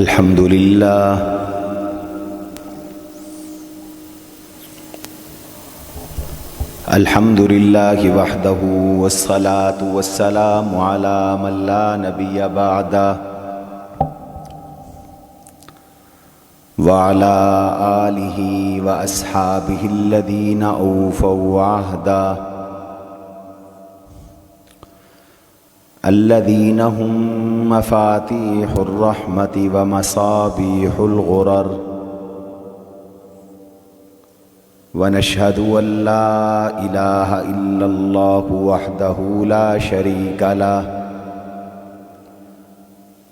الحمد لله الحمد لله وحده والصلاة والسلام على من لا نبي بعده وعلى آله وأصحابه الذين أوفوا عهده الذين هم مفاتيح الرحمة ومصابيح الغرر ونشهد أن لا إله إلا الله وحده لا شريك له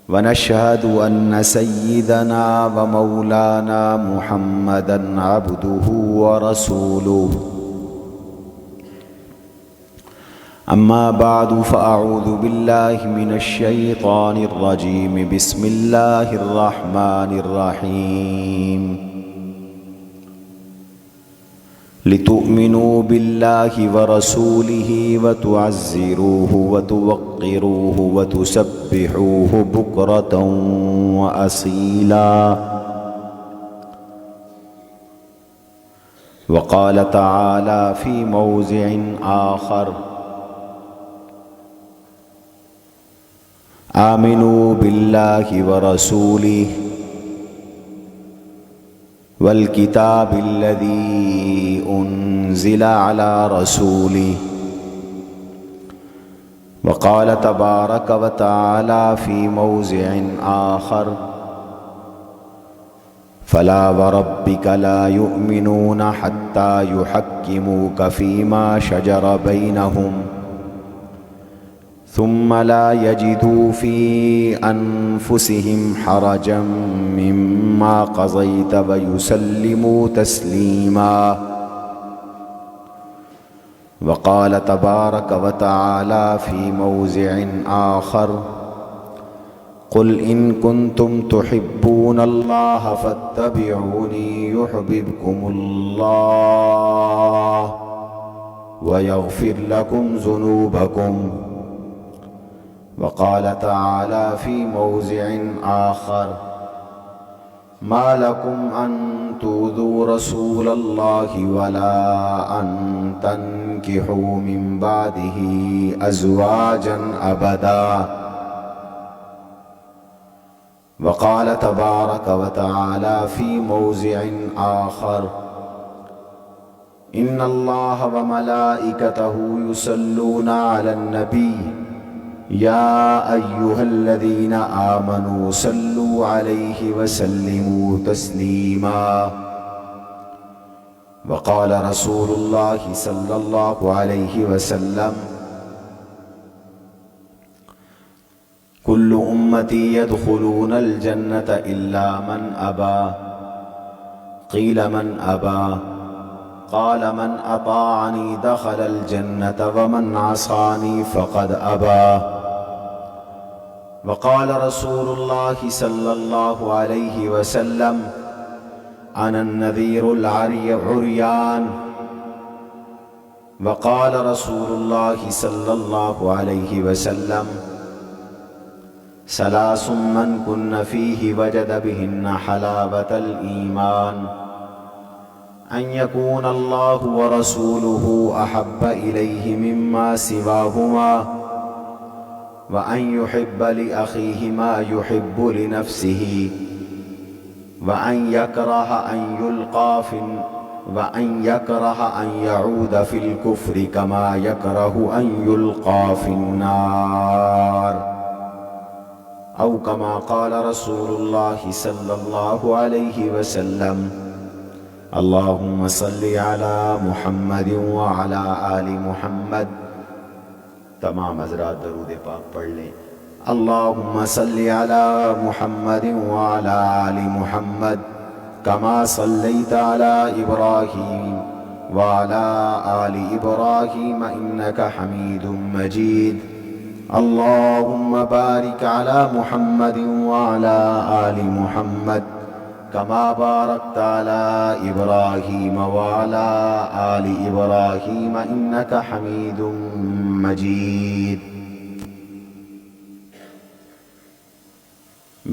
ونشهد أن سيدنا ومولانا محمدا عبده ورسوله أما بعد فأعوذ بالله من الشيطان الرجيم بسم الله الرحمن الرحيم لتؤمنوا بالله ورسوله وتعزروه وتوقروه وتسبحوه بكرة وأصيلا وقال تعالى في موضع آخر آمنوا بالله ورسوله والكتاب الذي أنزل على رسوله وقال تبارك وتعالى في موضع آخر فلا وربك لا يؤمنون حتى يحكموك فيما شجر بينهم ثم لا يجدوا في أنفسهم حرجا مما قضيت ويسلموا تسليما وقال تبارك وتعالى في موضع آخر قل إن كنتم تحبون الله فاتبعوني يحببكم الله ويغفر لكم ذنوبكم وقال تعالى في موضع آخر ما لكم أن تؤذوا رسول الله ولا أن تنكحوا من بعده أزواجا أبدا وقال تبارك وتعالى في موضع آخر إن الله وملائكته يصلون على النبي يا أيها الذين آمنوا صلوا عليه وسلموا تسليما وقال رسول الله صلى الله عليه وسلم كل أمتي يدخلون الجنة إلا من أبى قيل من أبى قال من أطاعني دخل الجنة ومن عصاني فقد أبى وقال رسول الله صلى الله عليه وسلم أنا النذير العريان وقال رسول الله صلى الله عليه وسلم ثلاث من كن فيه وجد بهن حلاوة الإيمان أن يكون الله ورسوله أحب إليه مما سواهما وأن يحب لأخيه ما يحب لنفسه وأن يكره أن يعود في الكفر كما يكره أن يلقى في النار أو كما قال رسول الله صلى الله عليه وسلم اللهم صل على محمد وعلى آل محمد تمام حضرات درود پاک پڑھ لیں اللهم صل على محمد وعلى آل محمد كما صليت على إبراهيم وعلى آل إبراهيم إنك حميد مجيد اللهم بارك على محمد وعلى آل محمد كما باركت على إبراهيم وعلى آل إبراهيم إنك حميد مجيد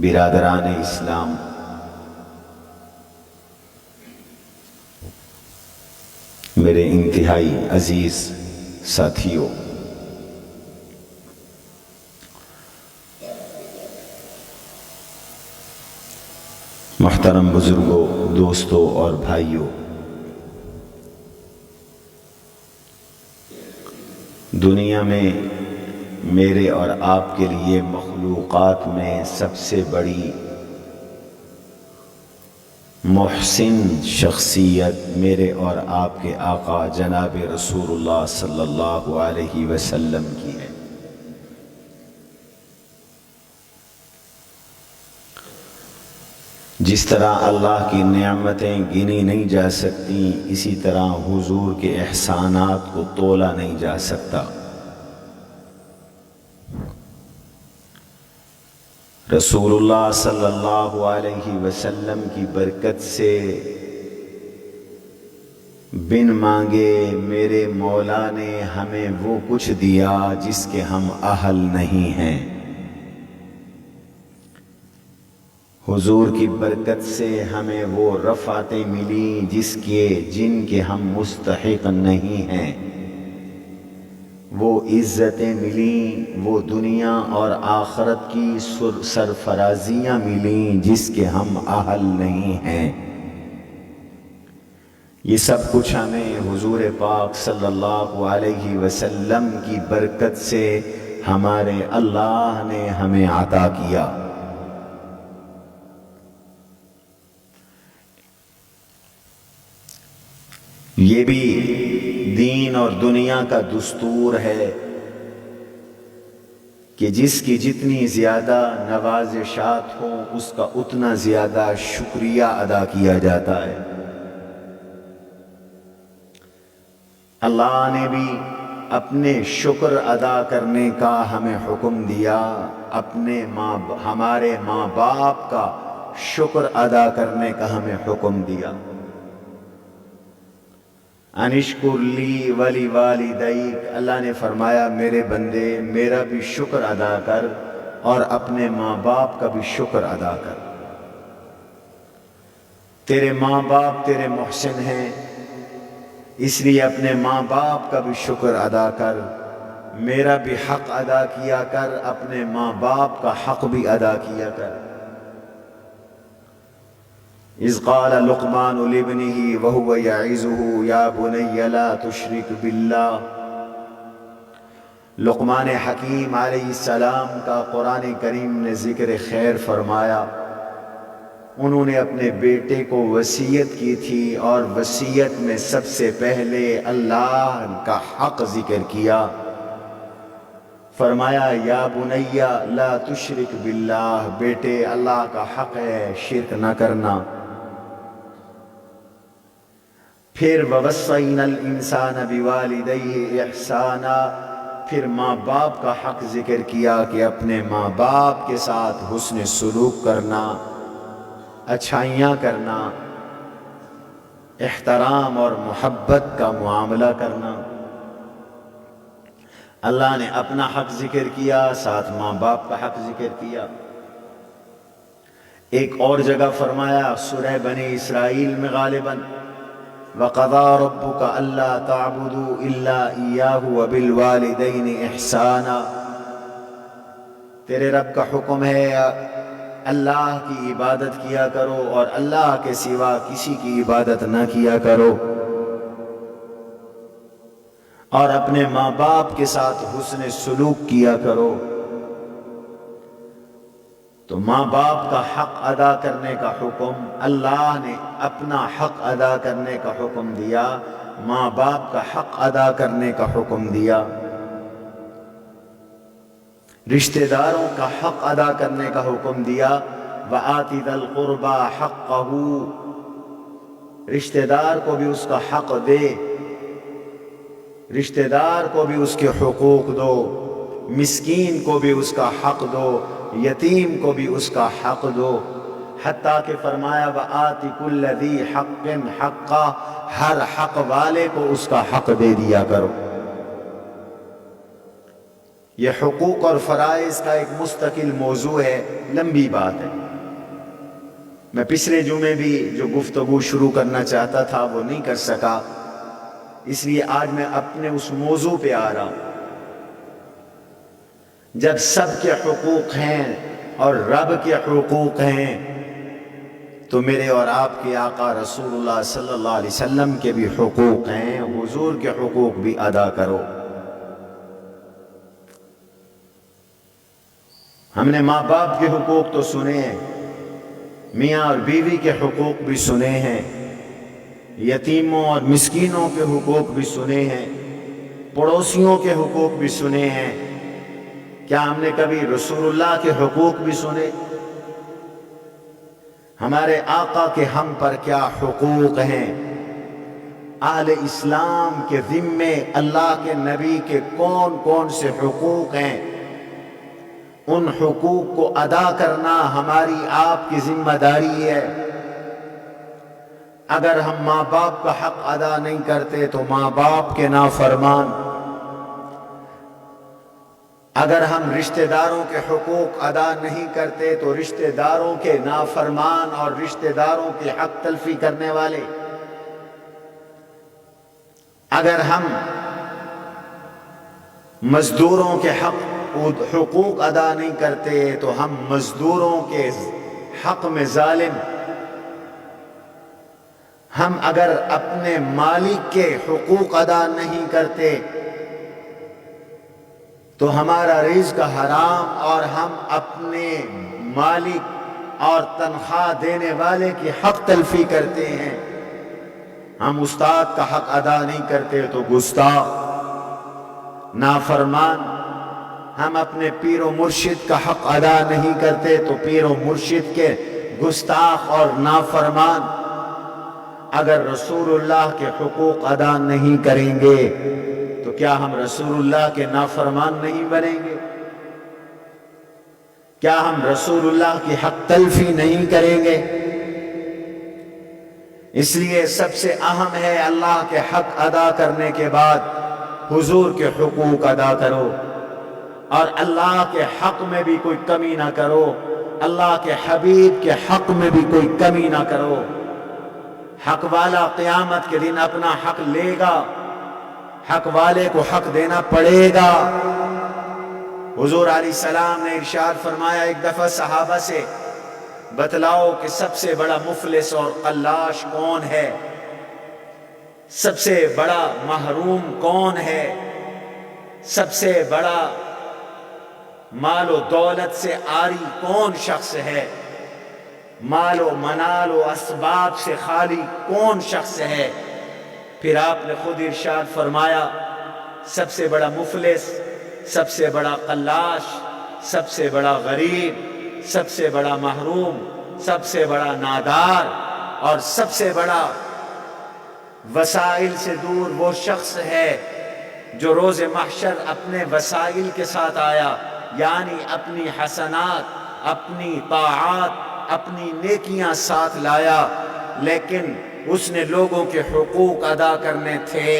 برادران اسلام، میرے انتہائی عزیز ساتھیوں، محترم بزرگوں، دوستوں اور بھائیوں، دنیا میں میرے اور آپ کے لیے مخلوقات میں سب سے بڑی محسن شخصیت میرے اور آپ کے آقا جناب رسول اللہ صلی اللہ علیہ وسلم کی ہے۔ جس طرح اللہ کی نعمتیں گنی نہیں جا سکتی، اسی طرح حضور کے احسانات کو تولا نہیں جا سکتا۔ رسول اللہ صلی اللہ علیہ وسلم کی برکت سے بن مانگے میرے مولا نے ہمیں وہ کچھ دیا جس کے ہم اہل نہیں ہیں۔ حضور کی برکت سے ہمیں وہ رفعتیں ملی جن کے ہم مستحق نہیں ہیں، وہ عزتیں ملیں، وہ دنیا اور آخرت کی سرفرازیاں ملیں جس کے ہم اہل نہیں ہیں۔ یہ سب کچھ ہمیں حضور پاک صلی اللہ علیہ وسلم کی برکت سے ہمارے اللہ نے ہمیں عطا کیا۔ یہ بھی دین اور دنیا کا دستور ہے کہ جس کی جتنی زیادہ نوازشات ہوں اس کا اتنا زیادہ شکریہ ادا کیا جاتا ہے۔ اللہ نے بھی اپنے شکر ادا کرنے کا ہمیں حکم دیا، ہمارے ماں باپ کا شکر ادا کرنے کا ہمیں حکم دیا۔ انشکر لی ولی والدیک، اللہ نے فرمایا میرے بندے میرا بھی شکر ادا کر اور اپنے ماں باپ کا بھی شکر ادا کر۔ تیرے ماں باپ تیرے محسن ہیں، اس لیے اپنے ماں باپ کا بھی شکر ادا کر، میرا بھی حق ادا کیا کر، اپنے ماں باپ کا حق بھی ادا کیا کر۔ اذ قال لقمان لابنه وهو يعظه یا بنی لا تشرک باللہ، لقمان حکیم علیہ السلام کا قرآن کریم نے ذکر خیر فرمایا۔ انہوں نے اپنے بیٹے کو وصیت کی تھی اور وصیت میں سب سے پہلے اللہ کا حق ذکر کیا۔ فرمایا یا بنی لا تشرک باللہ، بیٹے اللہ کا حق ہے شرک نہ کرنا۔ پھر ووصینا الانسان بوالدیہ احسانا، پھر ماں باپ کا حق ذکر کیا کہ اپنے ماں باپ کے ساتھ حسن سلوک کرنا، اچھائیاں کرنا، احترام اور محبت کا معاملہ کرنا۔ اللہ نے اپنا حق ذکر کیا، ساتھ ماں باپ کا حق ذکر کیا۔ ایک اور جگہ فرمایا سورہ بنی اسرائیل میں غالباً، وَقَضَىٰ رَبُّكَ أَلَّا تَعْبُدُوا إِلَّا إِيَّاهُ وَبِالْوَالِدَيْنِ إِحْسَانًا، تیرے رب کا حکم ہے اللہ کی عبادت کیا کرو اور اللہ کے سوا کسی کی عبادت نہ کیا کرو، اور اپنے ماں باپ کے ساتھ حسن سلوک کیا کرو۔ تو ماں باپ کا حق ادا کرنے کا حکم، اللہ نے اپنا حق ادا کرنے کا حکم دیا، ماں باپ کا حق ادا کرنے کا حکم دیا، رشتہ داروں کا حق ادا کرنے کا حکم دیا۔ وَآتِ ذَا الْقُرْبَى حَقَّهُ، رشتہ دار کو بھی اس کا حق دے، رشتہ دار کو بھی اس کے حقوق دو، مسکین کو بھی اس کا حق دو، یتیم کو بھی اس کا حق دو، حتیٰ کہ فرمایا وَآتِ كُلَّ ذِي حَقٍّ حَقًّا، ہر حق والے کو اس کا حق دے دیا کرو۔ یہ حقوق اور فرائض کا ایک مستقل موضوع ہے، لمبی بات ہے۔ میں پچھلے جمعے بھی جو گفتگو شروع کرنا چاہتا تھا وہ نہیں کر سکا، اس لیے آج میں اپنے اس موضوع پہ آ رہا ہوں۔ جب سب کے حقوق ہیں اور رب کے حقوق ہیں تو میرے اور آپ کے آقا رسول اللہ صلی اللہ علیہ وسلم کے بھی حقوق ہیں، حضور کے حقوق بھی ادا کرو۔ ہم نے ماں باپ کے حقوق تو سنے ہیں، میاں اور بیوی کے حقوق بھی سنے ہیں، یتیموں اور مسکینوں کے حقوق بھی سنے ہیں، پڑوسیوں کے حقوق بھی سنے ہیں۔ کیا ہم نے کبھی رسول اللہ کے حقوق بھی سنے؟ ہمارے آقا کے ہم پر کیا حقوق ہیں؟ اہل اسلام کے ذمے اللہ کے نبی کے کون کون سے حقوق ہیں؟ ان حقوق کو ادا کرنا ہماری آپ کی ذمہ داری ہے۔ اگر ہم ماں باپ کا حق ادا نہیں کرتے تو ماں باپ کے نافرمان، اگر ہم رشتہ داروں کے حقوق ادا نہیں کرتے تو رشتہ داروں کے نافرمان اور رشتہ داروں کے حق تلفی کرنے والے، اگر ہم مزدوروں کے حقوق ادا نہیں کرتے تو ہم مزدوروں کے حق میں ظالم، ہم اگر اپنے مالک کے حقوق ادا نہیں کرتے تو ہمارا رزق حرام اور ہم اپنے مالک اور تنخواہ دینے والے کی حق تلفی کرتے ہیں، ہم استاد کا حق ادا نہیں کرتے تو گستاخ، نافرمان، ہم اپنے پیر و مرشد کا حق ادا نہیں کرتے تو پیر و مرشد کے گستاخ اور نافرمان۔ اگر رسول اللہ کے حقوق ادا نہیں کریں گے تو کیا ہم رسول اللہ کے نافرمان نہیں بنیں گے؟ کیا ہم رسول اللہ کی حق تلفی نہیں کریں گے؟ اس لیے سب سے اہم ہے اللہ کے حق ادا کرنے کے بعد حضور کے حقوق ادا کرو، اور اللہ کے حق میں بھی کوئی کمی نہ کرو، اللہ کے حبیب کے حق میں بھی کوئی کمی نہ کرو۔ حق والا قیامت کے دن اپنا حق لے گا، حق والے کو حق دینا پڑے گا۔ حضور علیہ السلام نے ارشاد فرمایا، ایک دفعہ صحابہ سے بتلاؤ کہ سب سے بڑا مفلس اور قلاش کون ہے، سب سے بڑا محروم کون ہے، سب سے بڑا مال و دولت سے عاری کون شخص ہے، مال و منال و اسباب سے خالی کون شخص ہے؟ پھر آپ نے خود ارشاد فرمایا، سب سے بڑا مفلس، سب سے بڑا قلاش، سب سے بڑا غریب، سب سے بڑا محروم، سب سے بڑا نادار اور سب سے بڑا وسائل سے دور وہ شخص ہے جو روز محشر اپنے وسائل کے ساتھ آیا، یعنی اپنی حسنات، اپنی طاعات، اپنی نیکیاں ساتھ لایا، لیکن اس نے لوگوں کے حقوق ادا کرنے تھے۔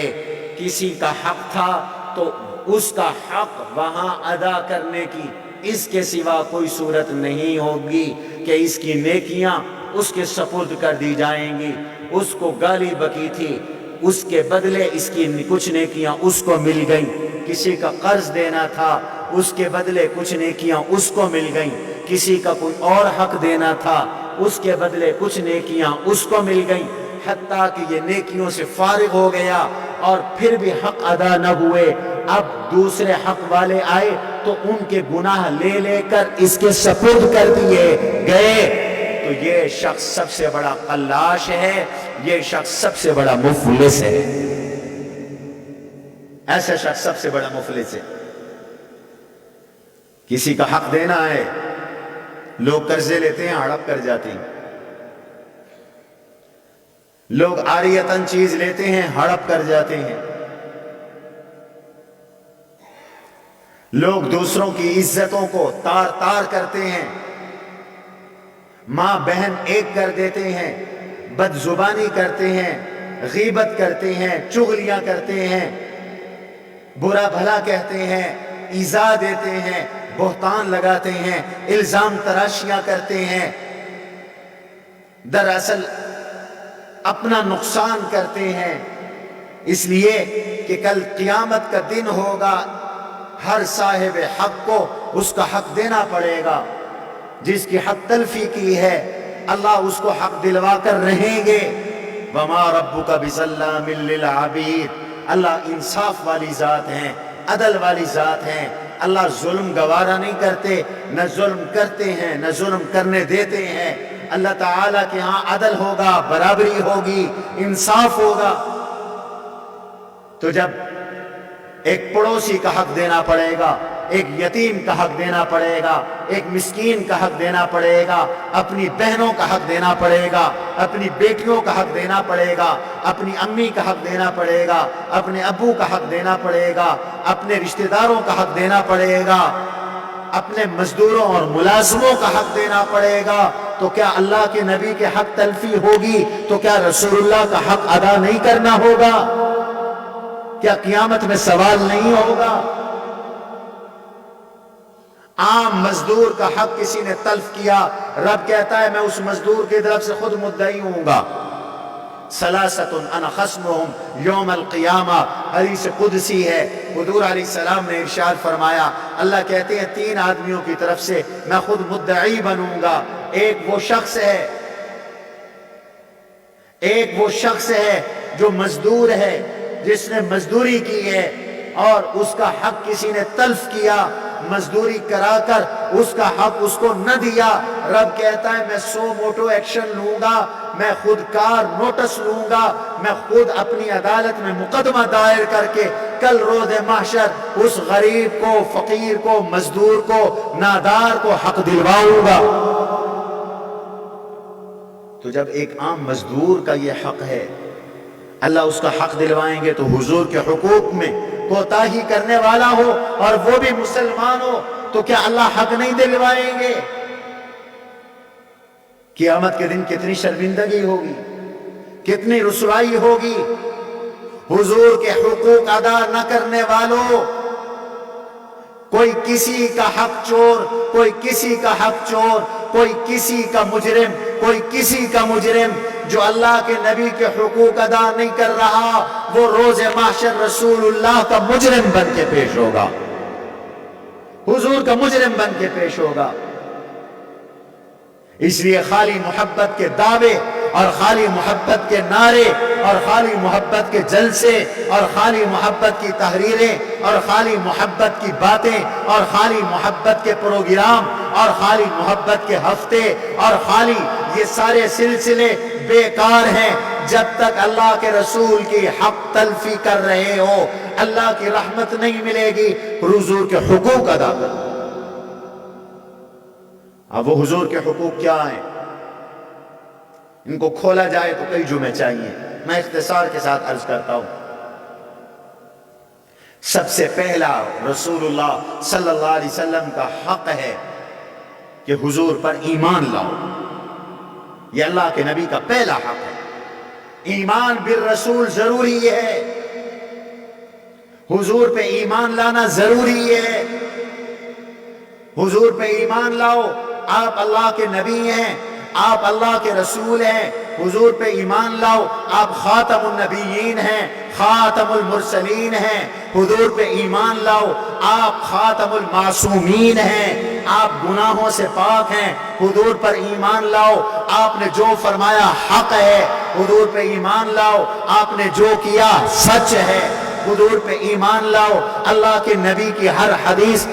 کسی کا حق تھا تو اس کا حق وہاں ادا کرنے کی اس کے سوا کوئی صورت نہیں ہوگی کہ اس کی نیکیاں اس کے سپرد کر دی جائیں گی۔ اس کو گالی بکی تھی، اس کے بدلے اس کی کچھ نیکیاں اس کو مل گئیں۔ کسی کا قرض دینا تھا، اس کے بدلے کچھ نیکیاں اس کو مل گئیں۔ کسی کا کوئی اور حق دینا تھا، اس کے بدلے کچھ نیکیاں اس کو مل گئیں، حتیٰ کہ یہ نیکیوں سے فارغ ہو گیا اور پھر بھی حق ادا نہ ہوئے۔ اب دوسرے حق والے آئے تو ان کے گناہ لے لے کر اس کے سپرد کر دیے گئے، تو یہ شخص سب سے بڑا قلاش ہے، یہ شخص سب سے بڑا مفلس ہے۔ ایسا شخص سب سے بڑا مفلس ہے۔ کسی کا حق دینا ہے، لوگ قرضے لیتے ہیں، ہڑپ کر جاتے ہیں، لوگ عاریتاً چیز لیتے ہیں، ہڑپ کر جاتے ہیں، لوگ دوسروں کی عزتوں کو تار تار کرتے ہیں، ماں بہن ایک کر دیتے ہیں، بد زبانی کرتے ہیں، غیبت کرتے ہیں، چغلیاں کرتے ہیں، برا بھلا کہتے ہیں، ایذا دیتے ہیں، بہتان لگاتے ہیں، الزام تراشیاں کرتے ہیں، دراصل اپنا نقصان کرتے ہیں، اس لیے کہ کل قیامت کا دن ہوگا، ہر صاحب حق کو اس کا حق دینا پڑے گا۔ جس کی حق تلفی کی ہے اللہ اس کو حق دلوا کر رہیں گے۔ وَمَا رَبُّكَ بِظَلَّامٍ لِّلْعَبِيدِ، اللہ انصاف والی ذات ہیں، عدل والی ذات ہیں۔ اللہ ظلم گوارا نہیں کرتے، نہ ظلم کرتے ہیں نہ ظلم کرنے دیتے ہیں۔ اللہ تعالیٰ کے ہاں عدل ہوگا، برابری ہوگی، انصاف ہوگا۔ تو جب ایک پڑوسی کا حق دینا پڑے گا، ایک یتیم کا حق دینا پڑے گا، ایک مسکین کا حق دینا پڑے گا، اپنی بہنوں کا حق دینا پڑے گا، اپنی بیٹیوں کا حق دینا پڑے گا، اپنی امی کا حق دینا پڑے گا، اپنے ابو کا حق دینا پڑے گا، اپنے رشتہ داروں کا حق دینا پڑے گا، اپنے مزدوروں اور ملازموں کا حق دینا پڑے گا، تو کیا اللہ کے نبی کے حق تلفی ہوگی؟ تو کیا رسول اللہ کا حق ادا نہیں کرنا ہوگا؟ کیا قیامت میں سوال نہیں ہوگا؟ عام مزدور کا حق کسی نے تلف کیا، رب کہتا ہے میں اس مزدور کی طرف سے خود مدعی ہوں گا۔ ثلاثۃ انا خصمهم یوم القیامہ، حدیث قدسی ہے، حضور علیہ السلام نے ارشاد فرمایا، اللہ کہتے ہیں 3 آدمیوں کی طرف سے میں خود مدعی بنوں گا۔ ایک وہ شخص ہے جو مزدور ہے، جس نے مزدوری کی ہے اور اس کا حق کسی نے تلف کیا، مزدوری کرا کر اس کا حق اس کو نہ دیا، رب کہتا ہے میں 100 موٹو ایکشن لوں گا، میں خود کار نوٹس لوں گا، میں خود اپنی عدالت میں مقدمہ دائر کر کے کل روز محشر اس غریب کو، فقیر کو، مزدور کو، نادار کو حق دلواؤں گا۔ تو جب ایک عام مزدور کا یہ حق ہے، اللہ اس کا حق دلوائیں گے، تو حضور کے حقوق میں کوتاہی کرنے والا ہو اور وہ بھی مسلمان ہو تو کیا اللہ حق نہیں دلوائیں گے؟ قیامت کے دن کتنی شرمندگی ہوگی، کتنی رسوائی ہوگی۔ حضور کے حقوق ادا نہ کرنے والوں، کوئی کسی کا حق چور، کوئی کسی کا حق چور، کوئی کسی کا مجرم، کوئی کسی کا مجرم جو اللہ کے نبی کے حقوق ادا نہیں کر رہا، وہ روز محشر رسول اللہ کا مجرم بن کے پیش ہوگا، حضور کا مجرم بن کے پیش ہوگا۔ اس لیے خالی محبت کے دعوے اور خالی محبت کے نعرے اور خالی محبت کے جلسے اور خالی محبت کی تحریریں اور خالی محبت کی باتیں اور خالی محبت کے پروگرام اور خالی محبت کے ہفتے اور خالی یہ سارے سلسلے بیکار ہیں جب تک اللہ کے رسول کی حق تلفی کر رہے ہو۔ اللہ کی رحمت نہیں ملے گی، حضور کے حقوق ادا کرو۔ اب وہ حضور کے حقوق کیا ہیں؟ ان کو کھولا جائے تو کئی جمعے چاہیے، میں اختصار کے ساتھ عرض کرتا ہوں۔ سب سے پہلا رسول اللہ صلی اللہ علیہ وسلم کا حق ہے کہ حضور پر ایمان لاؤ، یہ اللہ کے نبی کا پہلا حق ہے۔ ایمان بالرسول ضروری ہے، حضور پہ ایمان لانا ضروری ہے۔ حضور پہ ایمان لاؤ، آپ اللہ کے نبی ہیں، آپ اللہ کے رسول ہیں، حضور پہ ایمان لاؤ، آپ خاتم النبیین ہیں، خاتم المرسلین ہیں، حضور پہ ایمان لاؤ، آپ خاتم المعصومین ہیں، آپ گناہوں سے پاک ہیں، حضور پر ایمان لاؤ، آپ نے جو فرمایا حق ہے، حضور پہ ایمان لاؤ، آپ نے جو کیا سچ ہے، حضور پہ ایمان لاؤ، اللہ کے نبی کی ہر حدیث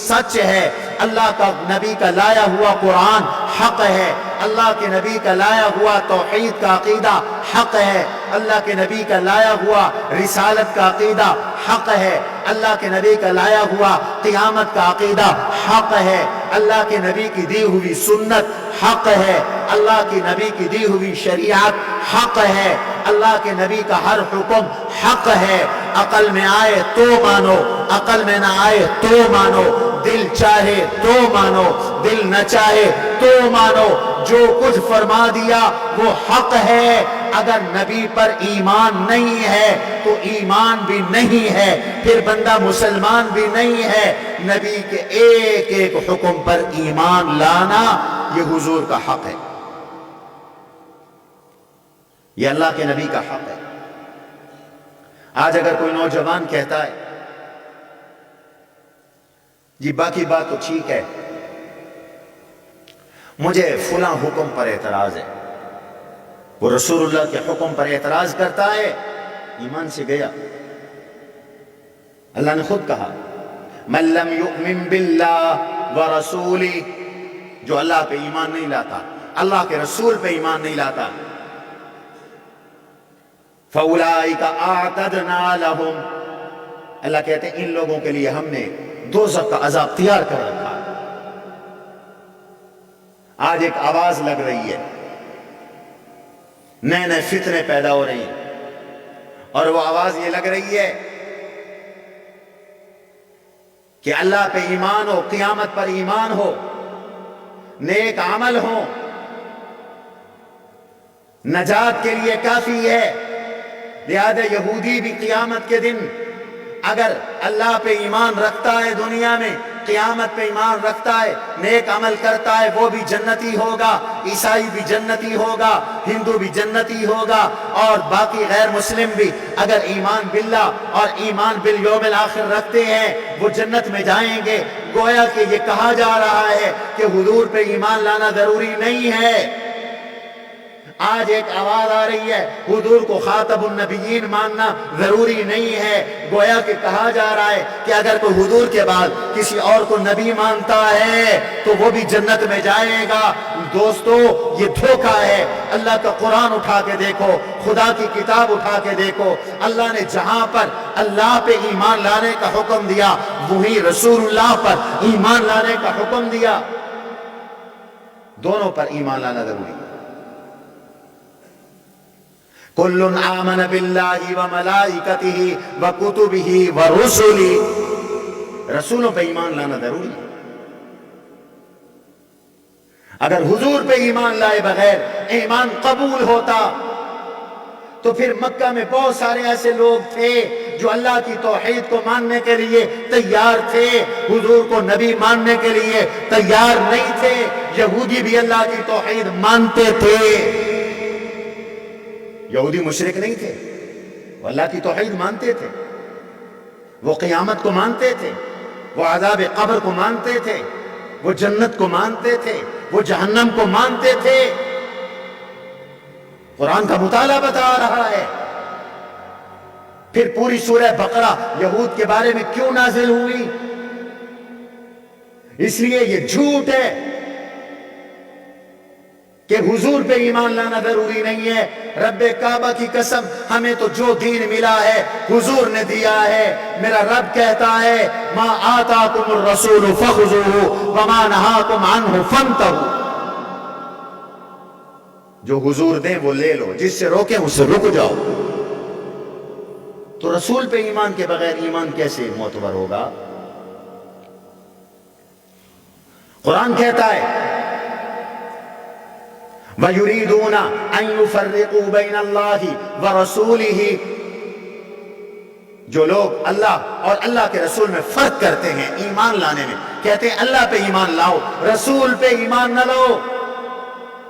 سچ ہے، اللہ کا نبی کا لایا ہوا قرآن حق ہے، اللہ کے نبی کا لایا ہوا توحید کا عقیدہ حق ہے، اللہ کے نبی کا لایا ہوا رسالت کا عقیدہ حق ہے، اللہ کے نبی کا لایا ہوا قیامت کا عقیدہ حق ہے، اللہ کے نبی کی دی ہوئی سنت حق ہے، اللہ کے نبی کی دی ہوئی شریعت حق ہے، اللہ کے نبی کا ہر حکم حق ہے۔ عقل میں آئے تو مانو، عقل میں نہ آئے تو مانو، دل چاہے تو مانو، دل نہ چاہے تو مانو، جو کچھ فرما دیا وہ حق ہے، اگر نبی پر ایمان نہیں ہے تو ایمان بھی نہیں ہے، پھر بندہ مسلمان بھی نہیں ہے۔ نبی کے ایک ایک حکم پر ایمان لانا یہ حضور کا حق ہے، یہ اللہ کے نبی کا حق ہے۔ آج اگر کوئی نوجوان کہتا ہے جی باقی بات تو ٹھیک ہے، مجھے فلاں حکم پر اعتراض ہے، وہ رسول اللہ کے حکم پر اعتراض کرتا ہے، ایمان سے گیا۔ اللہ نے خود کہا من لم یؤمن باللہ ورسولہ، جو اللہ پہ ایمان نہیں لاتا، اللہ کے رسول پہ ایمان نہیں لاتا، فَأُولَٰئِكَ أَعْتَدْنَا لَهُمْ، اللہ کہتے ہیں ان لوگوں کے لیے ہم نے دوزخ کا عذاب تیار کر رکھا ہے۔ آج ایک آواز لگ رہی ہے، نئے نئے فتنے پیدا ہو رہی ہیں، اور وہ آواز یہ لگ رہی ہے کہ اللہ پہ ایمان ہو، قیامت پر ایمان ہو، نیک عمل ہو، نجات کے لیے کافی ہے۔ لہذا یہودی بھی قیامت کے دن اگر اللہ پہ ایمان رکھتا ہے، دنیا میں قیامت پہ ایمان رکھتا ہے، نیک عمل کرتا ہے، وہ بھی جنتی ہوگا، عیسائی بھی جنتی ہوگا، ہندو بھی جنتی ہوگا، اور باقی غیر مسلم بھی اگر ایمان باللہ اور ایمان بالیوم الآخر رکھتے ہیں وہ جنت میں جائیں گے۔ گویا کہ یہ کہا جا رہا ہے کہ حضور پہ ایمان لانا ضروری نہیں ہے۔ آج ایک آواز آ رہی ہے حضور کو خاتم النبیین ماننا ضروری نہیں ہے، گویا کہ کہا جا رہا ہے کہ اگر کوئی حضور کے بعد کسی اور کو نبی مانتا ہے تو وہ بھی جنت میں جائے گا۔ دوستو یہ دھوکہ ہے، اللہ کا قرآن اٹھا کے دیکھو، خدا کی کتاب اٹھا کے دیکھو، اللہ نے جہاں پر اللہ پہ ایمان لانے کا حکم دیا وہی رسول اللہ پر ایمان لانے کا حکم دیا۔ دونوں پر ایمان لانا ضروری ہے۔ کل آمن باللہ وملائکتہ وکتبہ ورسلہ، رسولوں پہ ایمان لانا ضروری ہے۔ اگر حضور پہ ایمان لائے بغیر ایمان قبول ہوتا تو پھر مکہ میں بہت سارے ایسے لوگ تھے جو اللہ کی توحید کو ماننے کے لیے تیار تھے، حضور کو نبی ماننے کے لیے تیار نہیں تھے۔ یہودی بھی اللہ کی توحید مانتے تھے، یہودی مشرک نہیں تھے، وہ اللہ کی توحید مانتے تھے، وہ قیامت کو مانتے تھے، وہ عذاب قبر کو مانتے تھے، وہ جنت کو مانتے تھے، وہ جہنم کو مانتے تھے۔ قرآن کا مطالعہ بتا رہا ہے۔ پھر پوری سورہ بقرہ یہود کے بارے میں کیوں نازل ہوئی؟ اس لیے یہ جھوٹ ہے کہ حضور پہ ایمان لانا ضروری نہیں ہے۔ رب کعبہ کی قسم، ہمیں تو جو دین ملا ہے حضور نے دیا ہے۔ میرا رب کہتا ہے ما آتاکم الرسول فخذوہ وما نہاکم عنہ فانتہوا، جو حضور دیں وہ لے لو، جس سے روکیں اس سے رک جاؤ۔ تو رسول پہ ایمان کے بغیر ایمان کیسے معتبر ہوگا؟ قرآن کہتا ہے وَيُرِيدُونَ أَن يُفَرِّقُوا بَيْنَ اللَّهِ وَرَسُولِهِ، جو لوگ اللہ اور اللہ کے رسول میں فرق کرتے ہیں ایمان لانے میں، کہتے ہیں اللہ پہ ایمان لاؤ رسول پہ ایمان نہ لاؤ۔